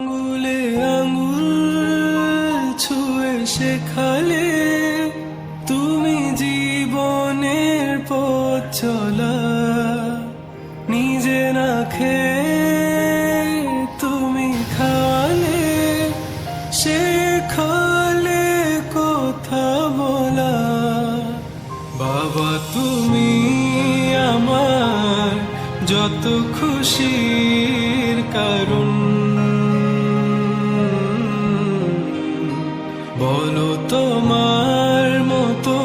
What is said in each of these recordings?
আঙুলে আঙুল ছুঁয়ে শেখালে তুমি জীবনের পথ চলা। নিজে না খেয়ে তুমি খাওয়ালে, শেখালে কথা বলা। বাবা তুমি আমার যত খুশির কারণ। বলো তোমার মতো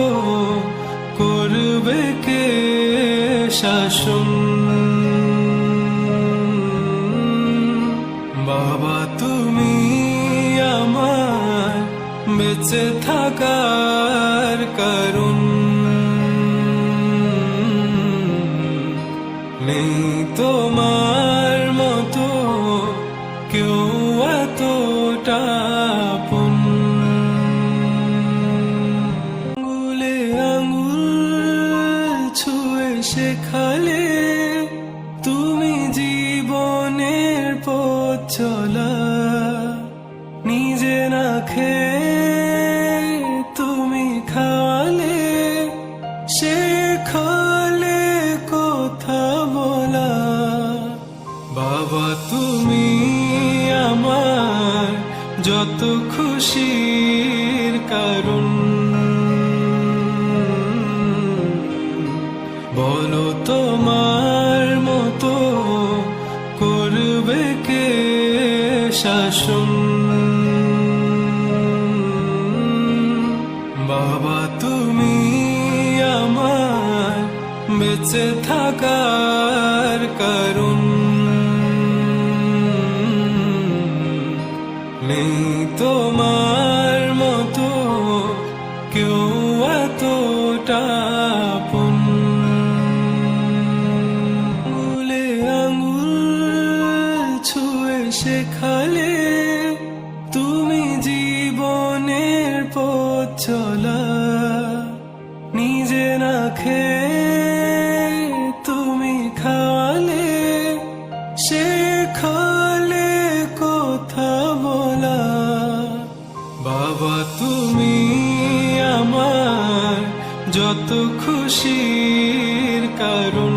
করবে কে শাসন। বাবা তুমি আমার বেঁচে থাকার কারণ। নেই তোমার মতো কেউ এতটা আপন। আঙুলে আঙুল ছুঁয়ে শেখালে তুমি জীবনের পথ চলা। নিজে না খেয়ে তুমি খাওয়ালে, শেখালে কথা বলা। বাবা তুমি আমার যত খুশির কারণ। বলো তোমার মতো করবে কে শাসন। বাবা তুমি আমার বেঁচে থাকার কারণ। নেই তোমার মতো কেউ এতটা আপন। আঙুলে আঙুল ছুঁয়ে শেখালে তুমি জীবনের পথ চলা। নিজে না খেয়ে তুমি খাওয়ালে, শেখালে কথা বলা। বাবা তুমি আমার যত খুশির কারণ।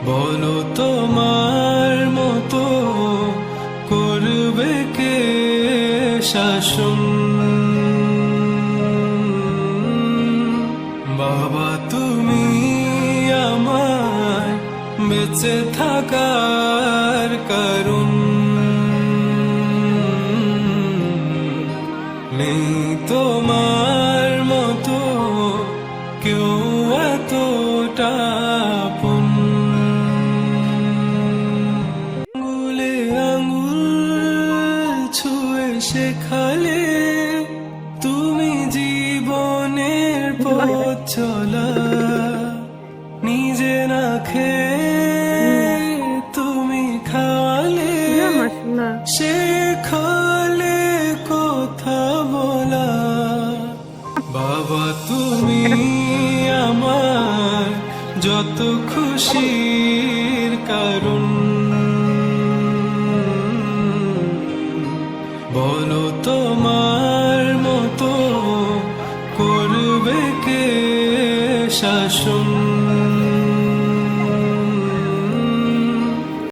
বলো তোমার মতো করবে কে শাসন। বাবা তুমি আমার বেঁচে থাকার কারণ। নেই তোমার মতো কেউ এতটা আপন। আঙুলে আঙুল ছুঁয়ে শেখালে তুমি জীবনের পথ